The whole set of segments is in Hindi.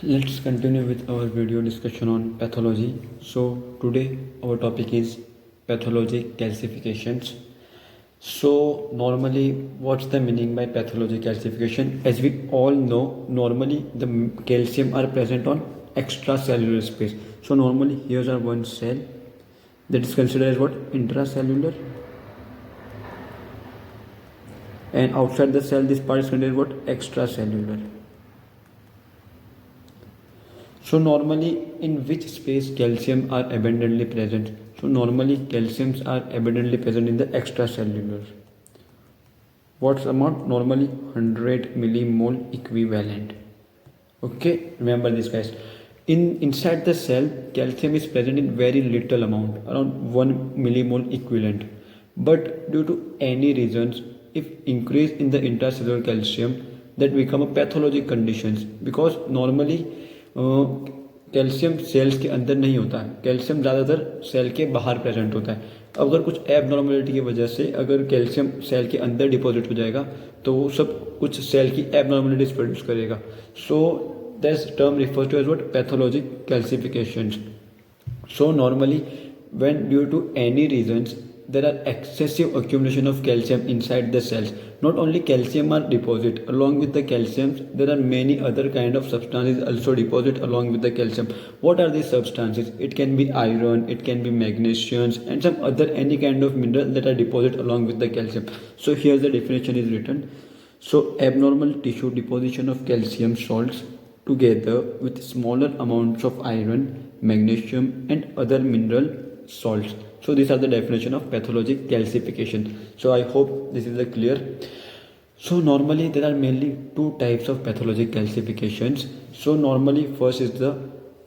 Let's continue with our video discussion on pathology. So today our topic is pathology calcifications. So normally what's the meaning by pathology calcification? As we all know, normally the calcium are present on extracellular space. So normally here's our one cell that is considered as what? Intracellular, and outside the cell this part is considered what? Extracellular. So normally in which space calcium are abundantly present? So normally calciums are abundantly present in the extracellular. What's amount? Normally 100 millimole equivalent. Okay, remember this guys. Inside the cell, calcium is present in very little amount, around 1 millimole equivalent. But due to any reasons, if increase in the intracellular calcium, that become a pathologic conditions, because normally calcium cells के अंदर नहीं होता है, कैल्शियम ज़्यादातर सेल के बाहर प्रेजेंट होता है. अगर कुछ एबनॉर्मलिटी की वजह से अगर कैल्शियम सेल के अंदर डिपॉजिट हो जाएगा तो वो सब कुछ सेल की एबनॉर्मलिटीज प्रोड्यूस करेगा. So this term refers to as what? Pathologic calcifications. So normally when due to any reasons there are excessive accumulation of calcium inside the cells, not only calcium are deposit, along with the calciums there are many other kind of substances also deposit along with the calcium. What are these substances? It can be iron, it can be magnesiums, and some other any kind of mineral that are deposit along with the calcium. So here the definition is written. So abnormal tissue deposition of calcium salts together with smaller amounts of iron, magnesium, and other mineral salts. So these are the definition of pathologic calcification. So I hope this is clear. So normally there are mainly two types of pathologic calcifications. So normally first is the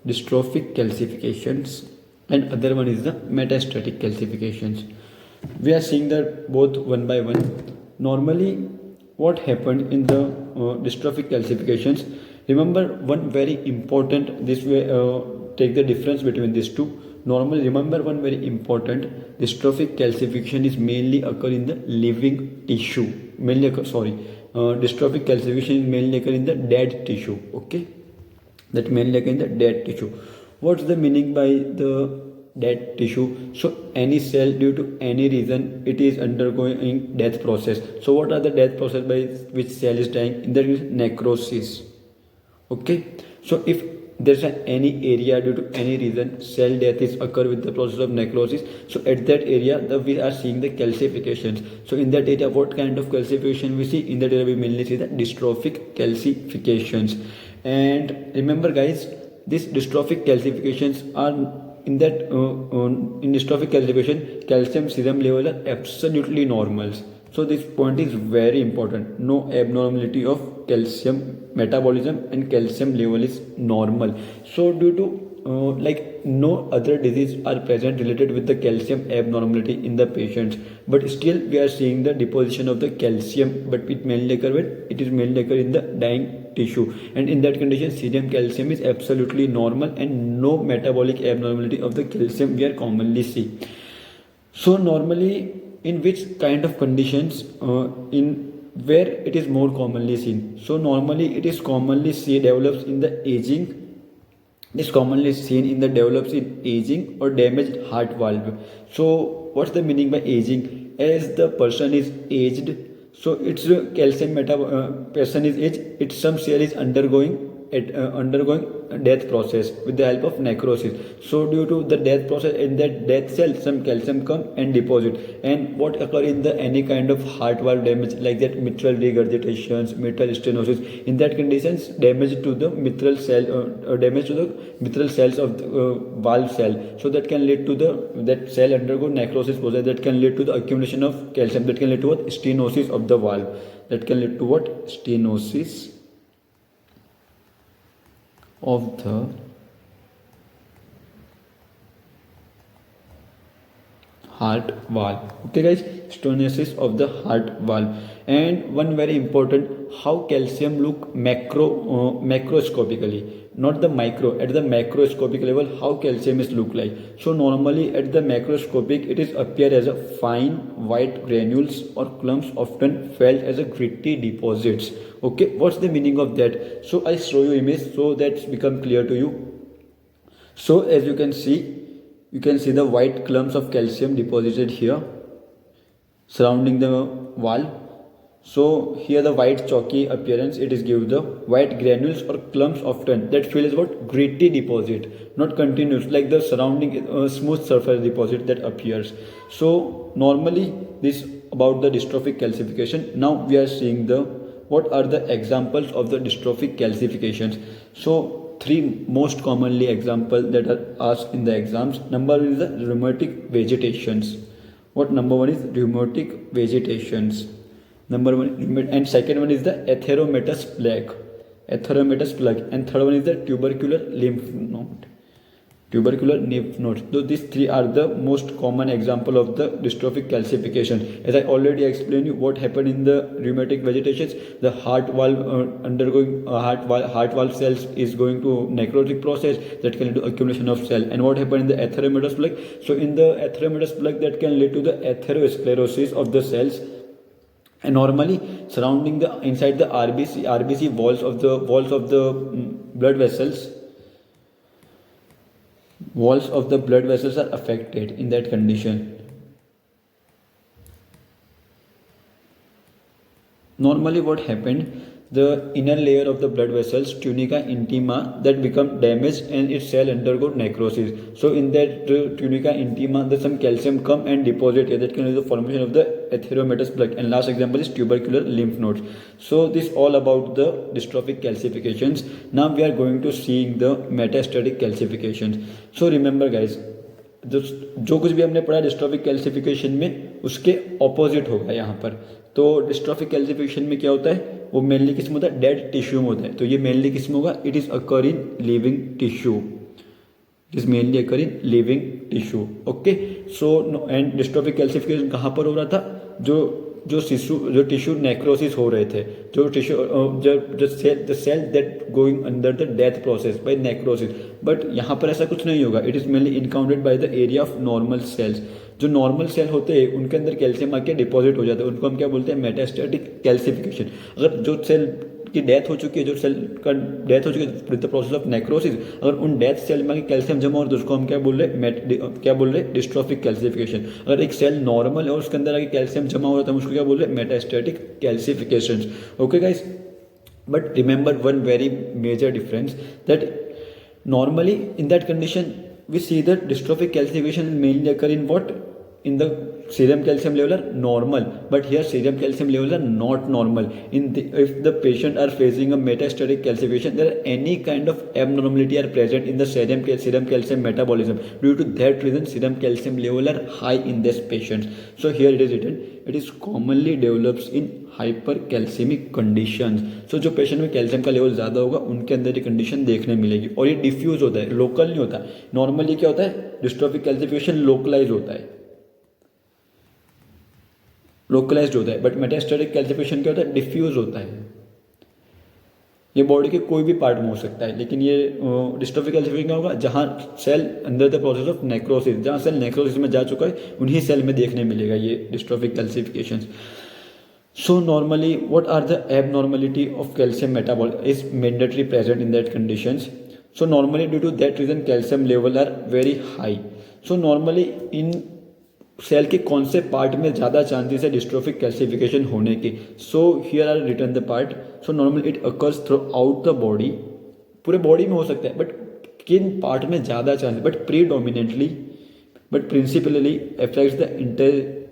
dystrophic calcifications and other one is the metastatic calcifications. We are seeing that both one by one. Normally what happened in the dystrophic calcifications, remember one very important, this way take the difference between these two. Normally remember one very important, dystrophic calcification is mainly occur in the living tissue, dystrophic calcification is mainly occur in the dead tissue. Okay, that mainly occur in the dead tissue. What's the meaning by the dead tissue? So any cell due to any reason it is undergoing death process. So what are the death process by which cell is dying? In that is necrosis. Okay, so if there's any area due to any reason cell death is occur with the process of necrosis, so at that area we are seeing the calcifications. So in that area what kind of calcification we see? In that area we mainly see the dystrophic calcifications. And remember guys, these dystrophic calcifications are in that in dystrophic calcification calcium serum level are absolutely normal. So this point is very important. No abnormality of calcium metabolism and calcium level is normal. So due to no other disease are present related with the calcium abnormality in the patients, but still we are seeing the deposition of the calcium, but it mainly occur in the dying tissue, and in that condition serum calcium is absolutely normal and no metabolic abnormality of the calcium we are commonly see. So normally in which kind of conditions in where it is more commonly seen? So normally it is commonly develops in the aging. It is commonly seen in the develops in aging or damaged heart valve. So what's the meaning by aging? As the person is aged, so it's calcium person is aged, it's some cell is undergoing death process with the help of necrosis. So due to the death process, in that death cell some calcium come and deposit. And what occur in the any kind of heart valve damage, like that mitral regurgitations, mitral stenosis, in that conditions damage to the mitral cell, damage to the mitral cells of the valve cell. So that can lead to that cell undergo necrosis process, that can lead to the accumulation of calcium, that can lead to what? Stenosis of the valve, that can lead to what? Stenosis of the heart valve. Okay guys, stenosis of the heart valve. And one very important, how calcium look macroscopically. not the micro, at the macroscopic level how calcium is look like. So normally at the macroscopic it is appear as a fine white granules or clumps, often felt as a gritty deposits. Okay, what's the meaning of that? So I show you image so that's become clear to you. So as you can see the white clumps of calcium deposited here surrounding the wall. So here the white chalky appearance, it is give the white granules or clumps often that feel as what gritty deposit, not continuous like the surrounding smooth surface deposit that appears. So normally this about the dystrophic calcification. Now we are seeing the what are the examples of the dystrophic calcifications. So three most commonly example that are asked in the exams. Number one is the rheumatic vegetations. What number one is rheumatic vegetations. Number one, and second one is the atheromatous plaque, and third one is the tubercular lymph node. So these three are the most common example of the dystrophic calcification. As I already explained you what happened in the rheumatic vegetations, the heart valve undergoing heart valve cells is going to necrotic process that can lead to accumulation of cell. And what happened in the atheromatous plaque? So in the atheromatous plaque that can lead to the atherosclerosis of the cells. And normally surrounding the inside the RBC walls of the blood vessels are affected in that condition. Normally what happened, the inner layer of the blood vessels, tunica intima, that become damaged and its cell undergo necrosis. So in that tunica intima, the some calcium come and deposit here that can lead to the formation of the atheromatous plaque. And last example is tubercular lymph nodes. So this all about the dystrophic calcifications. Now we are going to seeing the metastatic calcifications. So remember guys, जो कुछ भी हमने पढ़ा डिस्ट्रॉफिक कैल्सिफिकेशन में उसके ऑपोजिट होगा यहाँ पर. तो डिस्ट्रॉफिक कैल्सिफिकेशन में क्या होता है, वो मेनली किस में होता है, डेड टिश्यू में होता है. तो ये मेनली किस में होगा, it is occur in living tissue. It is mainly occur in living tissue. Okay, so and dystrophic calcification कहाँ पर हो रहा था, जो टिश्यू नेक्रोसिस हो रहे थे, जो tissue the cell that going under the death process by necrosis. But यहाँ पर ऐसा कुछ नहीं होगा. It is mainly encountered by the area of normal cells. जो नॉर्मल सेल होते हैं उनके अंदर कैल्शियम आके डिपॉजिट हो जाता है, उनको हम क्या बोलते हैं, मेटास्टैटिक कैल्सिफिकेशन. अगर जो सेल की डेथ हो चुकी है, जो सेल का डेथ हो चुकी है with the process of necrosis, अगर उन डेथ सेल में कैल्शियम जमा हो तो उसको हम क्या बोल रहे हैं, डिस्ट्रॉफिक कैल्सिफिकेशन. अगर एक सेल नॉर्मल है और उसके अंदर आगे कैल्शियम जमा हो रहा है तो हम उसको क्या बोल रहे हैं, metastatic calcification. Okay guys, but remember one very major difference that normally in that condition we see that dystrophic calcification mainly occur in what, in the serum calcium level are normal, but here serum calcium levels are not normal. If the patient are facing a metastatic calcification, there are any kind of abnormality are present in the serum calcium metabolism. Due to that reason serum calcium level are high in this patients. So here it is written, it is commonly develops in hypercalcemic conditions. So जो पेशेंट में कैल्शियम का लेवल ज़्यादा होगा उनके अंदर ये कंडीशन देखने मिलेगी. और ये डिफ्यूज होता है, लोकल नहीं होता. नॉर्मली क्या होता है, डिस्ट्रॉफिक कैल्सिफिकेशन लोकलाइज होता है, लोकलाइज्ड होता है. बट मेटास्टैटिक कैल्सिफिकेशन क्या होता है, डिफ्यूज होता है. ये बॉडी के कोई भी पार्ट में हो सकता है, लेकिन ये डिस्ट्रॉफिक कैल्सिफिकेशन क्या होगा, जहाँ cell under the process of necrosis, जहाँ सेल नेक्रोसिस में जा चुका है उन्हीं सेल में देखने मिलेगा ये dystrophic calcification. So normally what are the abnormality of calcium metabolic is mandatory present in that conditions. So normally due to that reason calcium level are very high. So normally in cell के कौन से पार्ट में ज़्यादा चांसेस है डिस्ट्रोफिक कैल्सिफिकेशन होने के. So here are written the part. So normally it occurs throughout the body, पूरे बॉडी में हो सकता है, बट किन पार्ट में ज़्यादा chances, but predominantly but principally affects the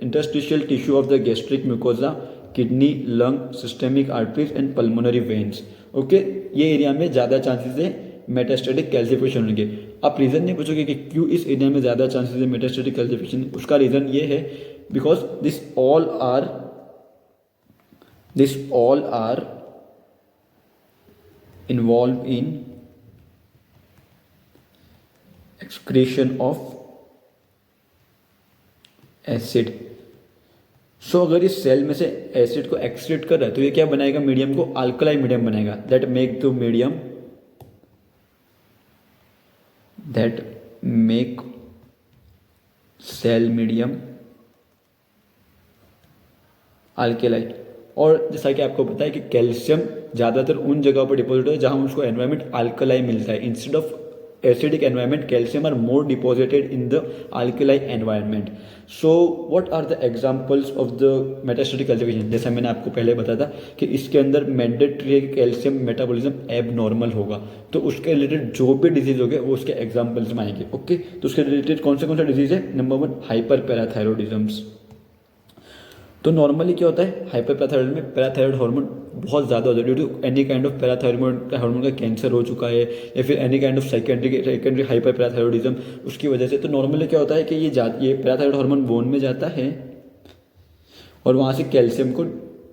interstitial tissue of the gastric mucosa, kidney, lung, systemic arteries and pulmonary veins. Okay, ये एरिया में ज़्यादा चांसेस है मेटास्टैटिक कैल्सिफिकेशन होने के. आप रीज़न नहीं पूछोगे कि क्यों इस एरिया में ज़्यादा चांसेस है मेटास्टैटिक कैल्सिफिकेशन. उसका रीज़न ये है because this all are involve in excretion of acid. So अगर इस सेल में से एसिड को एक्सक्रीट कर रहा है तो ये क्या बनाएगा, मीडियम को अल्कलाइन मीडियम बनाएगा. That make the medium that make cell medium अल्केलाई। और जैसा कि आपको पता है कि कैल्शियम ज़्यादातर उन जगहों पर डिपॉजिट होता है जहाँ उसको एनवायरनमेंट अल्कलाई मिलता है। Instead of acidic environment calcium are more deposited in the alkali environment. So what are the examples of the metastatic calcification. जैसा मैंने आपको पहले बताया था कि इसके अंदर मैंडेटरी है कि कैल्शियम मेटाबॉलिज्म एब नॉर्मल होगा, तो उसके रिलेटेड जो भी डिजीज हो गए वो उसके एग्जाम्पल्स में आएंगे। ओके, तो उसके रिलेटेड कौन सा डिजीज है? Number 1 hyperparathyroidisms. तो नॉर्मली क्या होता है हाइपर पैराथायरॉयड में पैराथायरॉयड हार्मोन बहुत ज़्यादा होता है due to any kind of parathyroid hormone का कैंसर हो चुका है या फिर any kind of secondary hyperparathyroidism उसकी वजह से। तो नॉर्मली क्या होता है कि ये पैराथायरॉयड हार्मोन बोन में जाता है और वहाँ से कैल्शियम को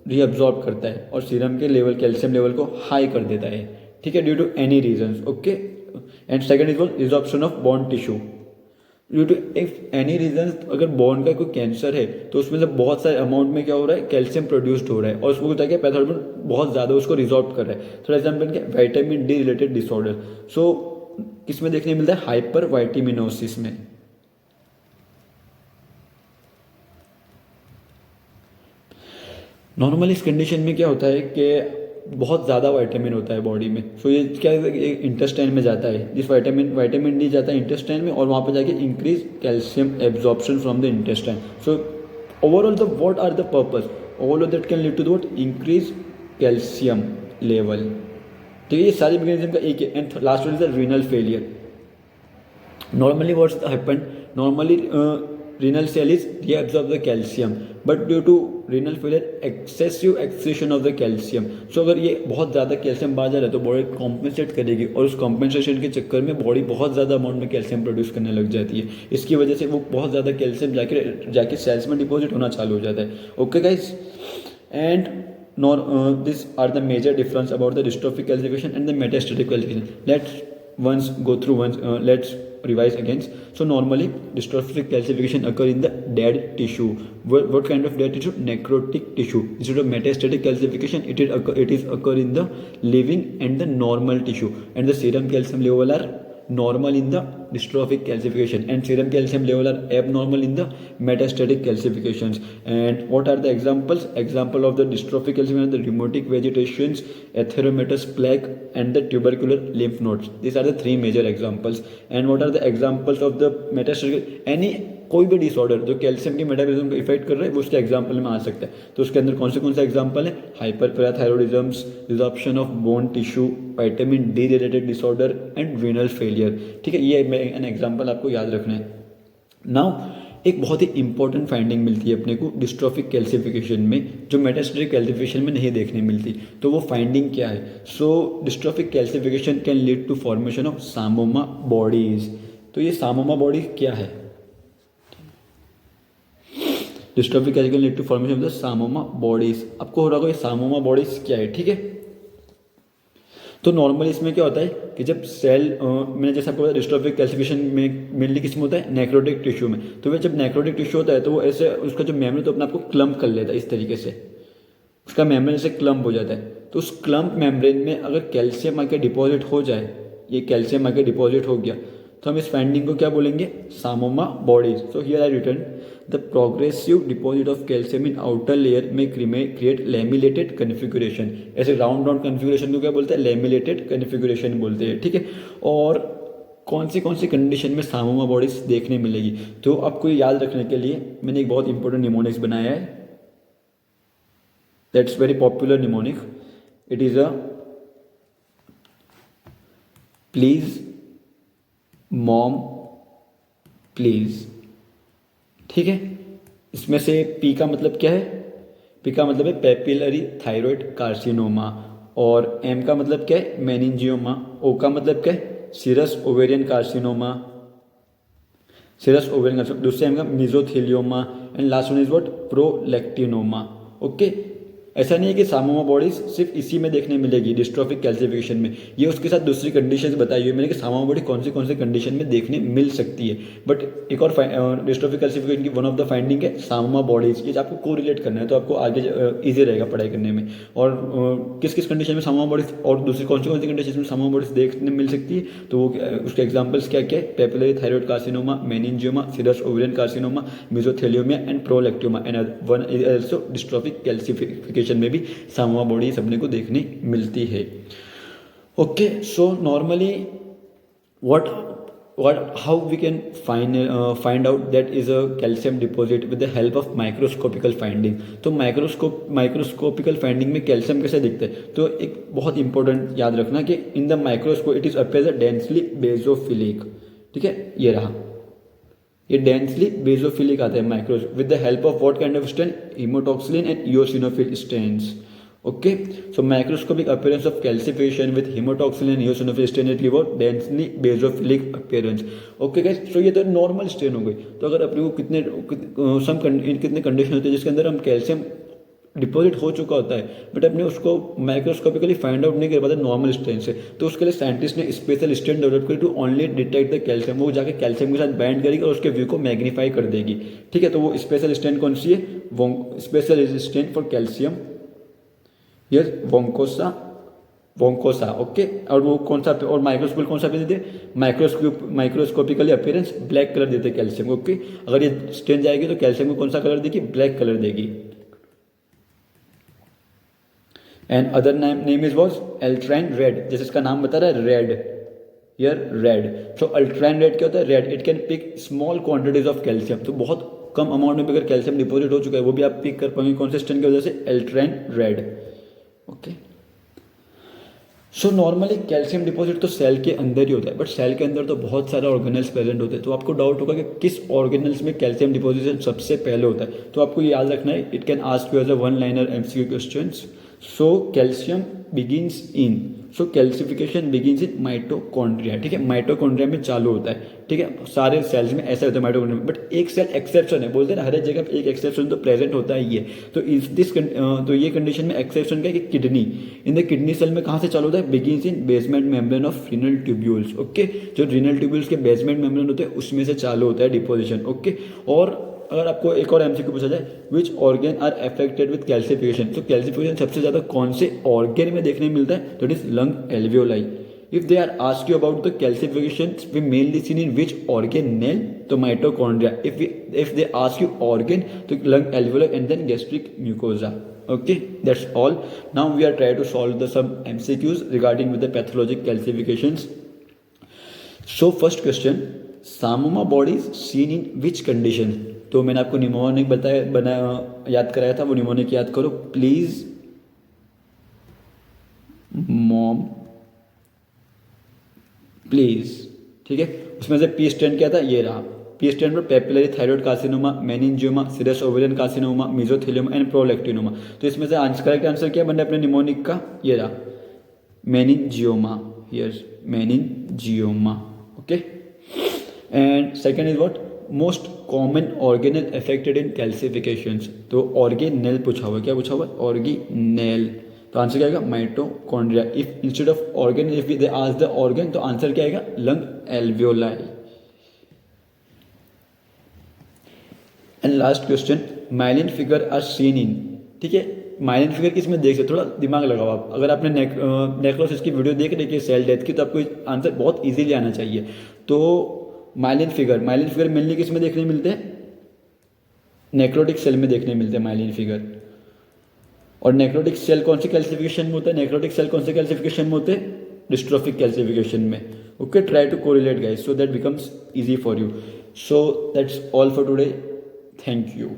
रीअब्जॉर्ब करता है और सीरम के लेवल कैल्शियम लेवल को हाई कर देता है, ठीक है, due to any reason. Okay, and second is resorption of bone tissue due to if any reason. अगर बोन का कोई कैंसर है तो उसमें से बहुत सारे अमाउंट में क्या हो रहा है कैल्शियम प्रोड्यूस्ड हो रहा है और उसको क्या है पैथोलॉजी बहुत ज़्यादा उसको रिजॉर्व कर रहा है। फॉर एग्जाम्पल क्या विटामिन डी रिलेटेड डिसऑर्डर। सो किसमें देखने मिलता है? हाइपर वाइटामिनोसिस में। नॉर्मली इस कंडीशन में क्या होता है कि बहुत ज़्यादा विटामिन होता है बॉडी में। सो ये क्या इंटेस्टाइन में जाता है, जिस विटामिन डी जाता है इंटेस्टाइन में और वहाँ पर जाके increase calcium absorption from the intestine. So overall the what are the purpose? Overall that can lead to the what? Increase calcium level. तो ये सारी मैकेनिज्म का एक है। And last one is the renal failure. Normally what's happened? Normally renal cell is reabsorb the calcium, but due to renal failure excessive excretion of the calcium. So अगर ये बहुत ज़्यादा कैल्शियम बाहर जा रहा है तो बॉडी कॉम्पेंसेट करेगी और उस कॉम्पेंसेशन के चक्कर में बॉडी बहुत ज़्यादा अमाउंट में कैल्शियम प्रोड्यूस करने लग जाती है। इसकी वजह से वो बहुत ज़्यादा कैल्शियम जाके सेल्स में डिपॉजिट होना चालू हो जाता है। Okay guys, and these are the major difference about the dystrophic calcification and the metastatic calcification. Let's go through let's revise again. So normally dystrophic calcification occur in the dead tissue. What kind of dead tissue? Necrotic tissue. Instead of metastatic calcification, it is occur in the living and the normal tissue, and the serum calcium level are normal in the dystrophic calcification and serum calcium level are abnormal in the metastatic calcifications. And what are the examples? Example of the dystrophic calcification: the rheumatic vegetations, erythematous plaque, and the tubercular lymph nodes. These are the three major examples. And what are the examples of the metastatic? Any कोई भी डिसऑर्डर जो कैल्शियम के मेटाबॉलिज्म को इफेक्ट कर रहा है वो उसके एग्जाम्पल में आ सकता है। तो उसके अंदर कौन से एग्जाम्पल है? Hyperparathyroidisms, resorption of bone tissue, vitamin D related disorder and renal failure. ठीक है, ये एन एग्जाम्पल आपको याद रखना है। नाउ एक बहुत ही इंपॉर्टेंट फाइंडिंग मिलती है अपने को डिस्ट्रॉफिक कैल्सिफिकेशन में जो मेटास्टेटिक कैल्सिफिकेशन में नहीं देखने मिलती। तो वो फाइंडिंग क्या है? So dystrophic calcification can lead to formation of psammoma bodies. तो ये सामोमा बॉडी क्या है? Dystrophic calcification lead to formation of the psammoma bodies. आपको हो रहा होगा ये सामोमा बॉडीज क्या है, ठीक है। तो नॉर्मली इसमें क्या होता है कि जब सेल मैंने जैसे आपको बताया डिस्ट्रॉफिक कैल्सिफिकेशन में मेनली किस में होता है? नेक्रोटिक टिश्यू में। तो वह जब नेक्रोटिक टिश्यू होता है तो वो ऐसे उसका जो मेम्ब्रेन तो अपने आप को क्लम्प कर लेता है, इस तरीके से उसका मेम्ब्रेन ऐसे क्लम्प हो जाता है। तो उस क्लम्प मेम्ब्रेन में अगर कैल्शियम आके डिपॉजिट हो जाए, ये कैल्शियम आके डिपॉजिट हो गया तो हम इस फाइंडिंग को क्या बोलेंगे? Psammoma bodies. So here I return the progressive deposit of calcium in outer layer में क्रिएट लैमिलेटेड कन्फिगुरेशन। ऐसे राउंड कन्फिगुरेशन को क्या बोलते हैं? लैमिलेटेड कन्फिगुरेशन बोलते हैं, ठीक है। और कौन सी कंडीशन में सामोमा बॉडीज देखने मिलेगी? तो आपको याद रखने के लिए मैंने एक बहुत इंपॉर्टेंट निमोनिक्स बनाया है, that's very popular mnemonic. It is a please mom please, ठीक है। इसमें से पी का मतलब क्या है? पी का मतलब है पेपिलरी थायराइड कार्सिनोमा, और एम का मतलब क्या है? मेनिंजियोमा। ओ का मतलब क्या है? Serous ovarian carcinoma, serous ovarian carcinoma. दूसरे एम का mesothelioma, and last one is what? Prolactinoma. Okay, ऐसा नहीं है कि सामोमा बॉडीज सिर्फ इसी में देखने मिलेगी डिस्ट्रॉफिक कैल्सिफिकेशन में, ये उसके साथ दूसरी कंडीशंस बताई हुई है मैंने कि सामोमा बॉडी कौन सी कंडीशन में देखने मिल सकती है। बट एक और डिस्ट्रॉफिक कैल्सिफिकेशन की वन ऑफ द फाइंडिंग है सामोमा बॉडीज, ये आपको को रिलेट करना है तो आपको आगे ईजी रहेगा पढ़ाई करने में। और किस किस कंडीशन में सामोमा बॉडीज और दूसरी कौन सी कंडीशन में सामोमा बॉडीज देखने मिल सकती है, तो वो उसके एग्जाम्पल्स क्या क्या है, papillary thyroid carcinoma, meningioma, serous ovarian carcinoma, mesothelioma and prolactinoma and one is also dystrophic calcification में भी सामोमा बॉडी सबने को देखने मिलती है। Okay, so normally what how we can find out that is a calcium deposit with the help of microscopical finding। तो माइक्रोस्कोपिकल फाइंडिंग में कैल्शियम कैसे दिखता है, तो एक बहुत इंपॉर्टेंट याद रखना कि in the microscope it is appears densely basophilic. ठीक है, ये रहा, ये डेंसली बेजोफिलिक आता है microscope with the help of what kind of stain, hematoxylin and eosinophil stains. Okay, so microscopic appearance of calcification with hemotoxin and eosinophil stain is what densely basophilic appearance। Okay guys, so ये तो नॉर्मल स्टेन हो गई। तो अगर अपने को कितने कंडीशन होते हैं जिसके अंदर हम कैल्शियम डिपॉजिट हो चुका होता है बट अपने उसको माइक्रोस्कोपिकली फाइंड आउट नहीं कर पाते नॉर्मल स्टेन से, तो उसके लिए साइंटिस्ट ने स्पेशल स्टेन डेवलप करी to only detect the calcium. वो जाके कैल्शियम के साथ बाइंड करेगी और उसके व्यू को मैग्नीफाई कर देगी। ठीक है, तो वो स्पेशल स्टेन कौन सी है, special stain for calcium, yes von Kossa. Okay, और वो कौन सा और माइक्रोस्कोप कौन सा देते हैं, माइक्रोस्कोपिकली अपीयरेंस ब्लैक कलर देते हैं कैल्शियम। ओके, अगर ये स्टेन जाएगी तो कैल्शियम को कौन सा कलर देगी, ब्लैक कलर देगी। And other name is was अल्ट्राइन रेड, जैसे इसका नाम बता रहा है रेड, यार रेड। सो अल्ट्राइन रेड क्या होता है, red it can pick small quantities of calcium. तो बहुत कम अमाउंट में अगर कैल्शियम डिपॉजिट हो चुका है वो भी आप पिक कर पाएंगे कौन से स्टेन की वजह से, अल्ट्राइन red. Okay, so normally calcium deposit तो सेल के अंदर ही होता है, बट सेल के अंदर तो बहुत सारे ऑर्गेनल्स प्रेजेंट होते हैं। तो आपको डाउट होगा कि किस ऑर्गेनल्स में कैल्शियम डिपोजिशन सबसे पहले होता है, तो आपको याद रखना है, it can ask you as a one liner MCQ questions. So calcium begins in, so calcification begins in mitochondria. ठीक है, माइटोकॉन्ड्रिया में चालू होता है। ठीक है, सारे सेल्स में ऐसा होता है माइटोकॉन्ड्रिया में, बट एक सेल एक्सेप्शन है, बोलते हैं ना हर एक जगह एक एक्सेप्शन तो प्रेजेंट होता ही है। तो तो ये कंडीशन में एक्सेप्शन क्या है कि kidney, in the kidney cell में कहाँ से चालू होता है, begins in basement membrane of renal tubules. Okay, जो रीनल ट्यूब्यूल्स के बेसमेंट मेम्ब्रेन होते हैं उसमें से चालू होता है डिपोजिशन। ओके, और अगर आपको एक और एमसीक्यू पूछा जाए, which organ are affected with calcification, तो कैल्सिफिकेशन सबसे ज्यादा कौन से ऑर्गन में देखने मिलता है, that is lung alveoli. If they are ask you about the calcification we mainly seen in which organelle, तो mitochondria. If they ask you organ, तो lung alveoli and then gastric mucosa. Okay, that's all. Now we are trying to solve some MCQs regarding with the pathologic calcifications. So first question, सामोमा bodies seen in which condition? तो मैंने आपको निमोनिक याद कराया था, वो निमोनिक याद करो प्लीज मॉम प्लीज। ठीक है, उसमें से पी स्टैंड क्या था, ये रहा। पी स्टैंड पर papillary thyroid carcinoma, meningioma, serous ovarian carcinoma, mesothelioma and prolactinoma. तो इसमें से करेक्ट आंसर क्या बन रहा है अपने निमोनिक का, ये रहा meningioma, yes meningioma. Okay, and second is what, most common organelle affected in calcifications. तो ऑर्गेनेल पूछा हुआ, क्या पूछा हुआ, ऑर्गेनेल। तो आंसर क्या आएगा, mitochondria. If instead of organ if they ask the organ, तो आंसर क्या आएगा, lung alveoli. And last question, myelin figure are seen in. ठीक है, माइलिन फिगर किस में देख सकते, थोड़ा दिमाग लगाओ आप। अगर आपने नेक्रोसिस की वीडियो देख रही है सेल डेथ की, तो आपको आंसर बहुत इजीली आना चाहिए। तो माइलिन फिगर मेनली किस में देखने मिलते हैं, नेक्रोटिक सेल में देखने मिलते हैं माइलिन फिगर। और नेक्रोटिक सेल कौन सी कैल्सिफिकेशन में होता है, नेक्रोटिक सेल कौन से कैल्सिफिकेशन में होते हैं, डिस्ट्रोफिक कैल्सिफिकेशन में। Okay, try to correlate guys so that becomes easy for you. So that's all for today, thank you.